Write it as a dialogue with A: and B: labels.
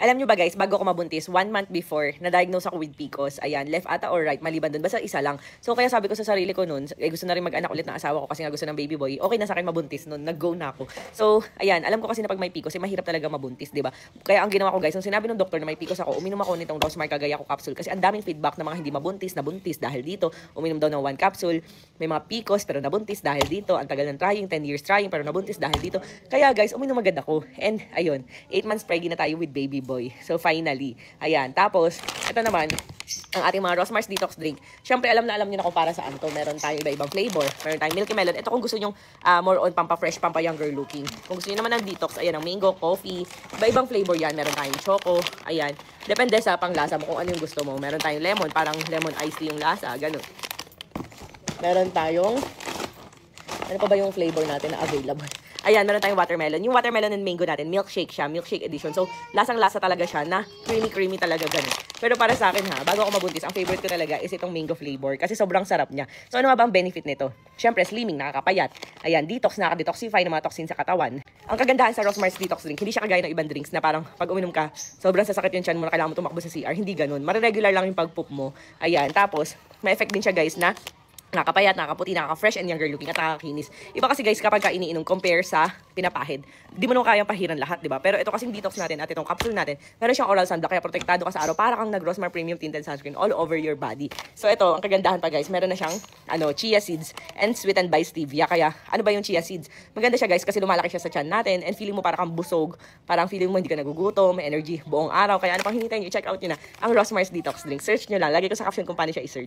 A: Alam nyo ba guys, bago ako mabuntis, 1 month before, na-diagnose ako with PCOS. Ayan, left ata or right, maliban dun. Basta isa lang. So kaya sabi ko sa sarili ko nun, gusto na rin mag-anak ulit ng asawa ko kasi nga gusto ng baby boy. Okay na sa akin mabuntis nun, nag-go na ako. So, ayan, alam ko kasi na pag may PCOS, mahirap talaga mabuntis, di ba? Kaya ang ginawa ko guys, nung sinabi ng doktor na may PCOS ako, uminom ako nitong Rosemary Kagaya ko capsule kasi ang daming feedback ng mga hindi mabuntis, nabuntis dahil dito. Uminom daw ng 1 capsule, may mga PCOS pero nabuntis dahil dito. Ang tagal ng trying, 10 years trying pero nabuntis dahil dito. Kaya guys, uminom agad ako. And ayun, 8 months pregnant na tayo with baby boy. So finally, ayan. Tapos, ito naman, ang ating mga Rosmar's Detox Drink. Siyempre, alam na alam niyo na kung para saan to. Meron tayong iba-ibang flavor. Meron tayong Milky Melon. Ito kung gusto niyo more on pampa-fresh, pampa-younger looking. Kung gusto niyo naman ng detox, ayan, ang mango, coffee. Iba-ibang flavor yan. Meron tayong choco. Ayan. Depende sa panglasa mo kung ano yung gusto mo. Meron tayong lemon. Parang lemon iced tea yung lasa. Ganun. Meron tayong, ano pa ba yung flavor natin na available? Ayan, meron tayong watermelon. Yung watermelon and mango natin, milkshake siya, milkshake edition. So, lasang-lasa talaga siya na creamy talaga ganun. Pero para sa akin ha, bago ako mabuntis, ang favorite ko talaga is itong mango flavor kasi sobrang sarap niya. So, ano nga ba ang benefit nito? Siyempre, slimming, nakakapayat. Ayan, detox, nakaka-detoxify ng mga toxin sa katawan. Ang kagandahan sa Rosmar's Detox Drink, hindi siya kagaya ng ibang drinks na parang pag uminom ka, sobrang sasakit yung tiyan mo na kailangan mo tumakbo sa CR. Hindi ganun. Mare-regular lang yung pag-poop mo. Ayan, tapos, may effect din siya guys na nakakapayat, nakakaputi, nakaka-fresh and younger looking at nakakakinis. Iba kasi guys kapag iniinom compare sa pinapahid. Di mo naman kayang pahiran lahat, di ba? Pero ito kasing detox natin at itong capsule natin, meron siyang oral sunblock kaya protektado ka sa araw para kang nag-Rosmar Premium Tinted Sunscreen all over your body. So ito, ang kagandahan pa guys, meron na siyang chia seeds and sweetened by stevia. Kaya ano ba yung chia seeds? Maganda siya guys kasi lumalaki siya sa tiyan natin and feeling mo para kang busog, parang feeling mo hindi ka nagugutom, may energy buong araw. Kaya ano pang hinihintay niyo? I-check out niyo na ang Rosmar's Detox Drink. Search niyo lang. Lagi ko sa caption kung paano siya i-search.